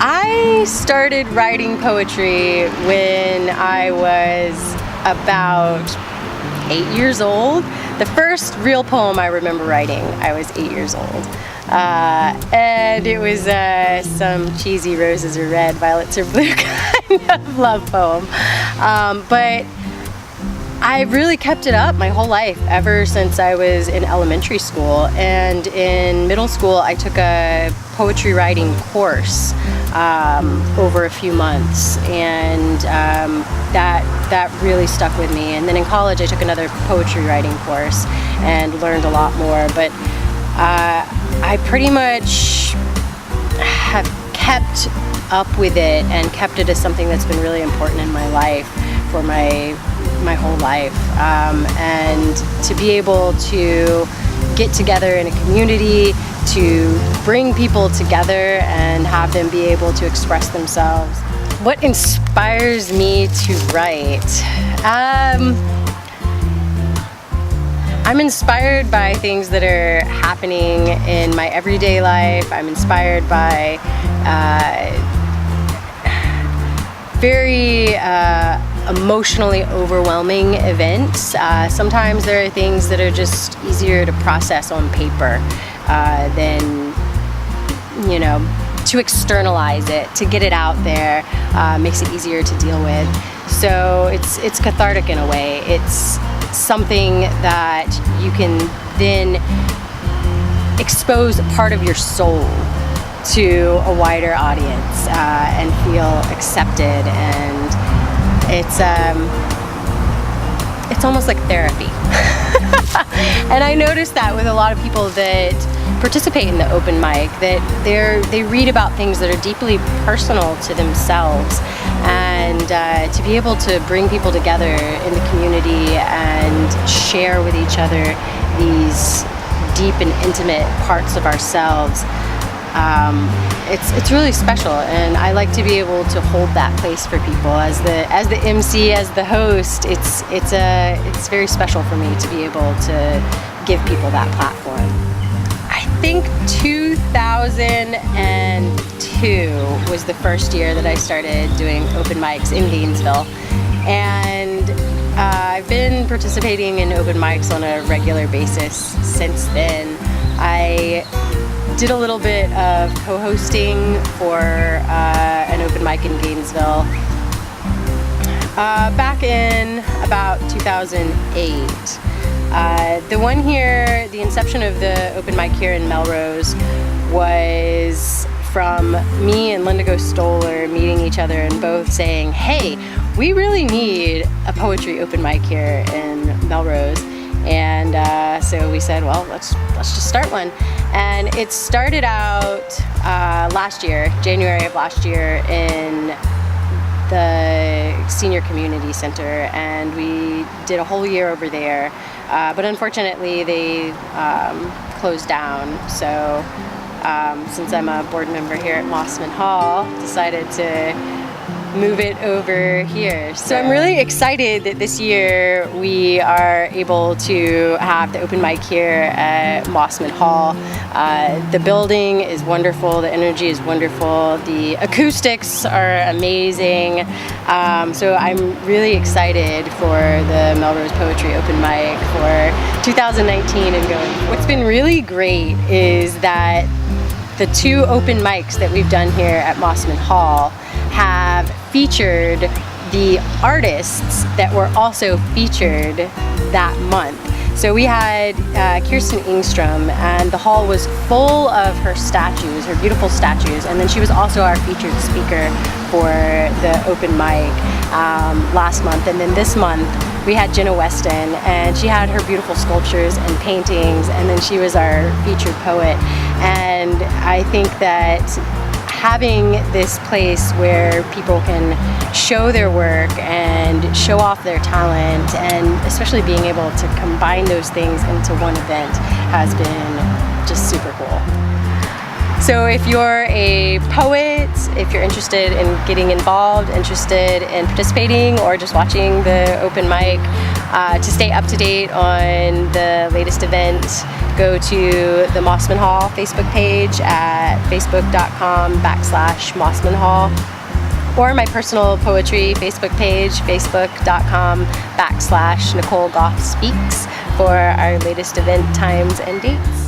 I started writing poetry when I was about 8 years old. The first real poem I remember writing, I was 8 years old. And it was some cheesy roses are red, violets are blue kind of love poem. But I really kept it up my whole life, ever since I was in elementary school. And in middle school, I took a poetry writing course over a few months, and that really stuck with me. And then in college, I took another poetry writing course and learned a lot more. But I pretty much have kept up with it and kept it as something that's been really important in my life for my whole life. And to be able to get together in a community, to bring people together and have them be able to express themselves. What inspires me to write? I'm inspired by things that are happening in my everyday life. I'm inspired by very emotionally overwhelming events. Sometimes there are things that are just easier to process on paper than, to externalize it, to get it out there, makes it easier to deal with. So it's cathartic in a way. It's something that you can then expose a part of your soul to a wider audience and feel accepted, and it's almost like therapy. And I noticed that with a lot of people that participate in the open mic, that they read about things that are deeply personal to themselves, and to be able to bring people together in the community and share with each other these deep and intimate parts of ourselves, it's really special, and I like to be able to hold that place for people as the MC, as the host. It's very special for me to be able to give people that platform. I think 2002 was the first year that I started doing open mics in Gainesville, and I've been participating in open mics on a regular basis since then. I did a little bit of co-hosting for an open mic in Gainesville back in about 2008. The one here, the inception of the open mic here in Melrose was from me and Linda Stoller meeting each other and both saying, hey, we really need a poetry open mic here in Melrose. And so we said, well, let's just start one. And it started out last year, January of last year, in the Senior Community Center, and we did a whole year over there. But unfortunately, they closed down. So since I'm a board member here at Mossman Hall, decided to move it over here. So I'm really excited that this year we are able to have the open mic here at Mossman Hall. The building is wonderful, the energy is wonderful, the acoustics are amazing. So I'm really excited for the Melrose Poetry Open Mic for 2019 and going. What's been really great is that the two open mics that we've done here at Mossman Hall have featured the artists that were also featured that month. So we had Kirsten Ingstrom, and the hall was full of her statues, her beautiful statues, and then she was also our featured speaker for the open mic last month. And then this month we had Jenna Weston, and she had her beautiful sculptures and paintings, and then she was our featured poet. And I think that having this place where people can show their work and show off their talent, and especially being able to combine those things into one event, has been just super cool. So if you're a poet, if you're interested in getting involved, interested in participating, or just watching the open mic, to stay up to date on the latest event, go to the Mossman Hall Facebook page at facebook.com/Mossman Hall, or my personal poetry Facebook page, facebook.com/Nicole Goff Speaks, for our latest event times and dates.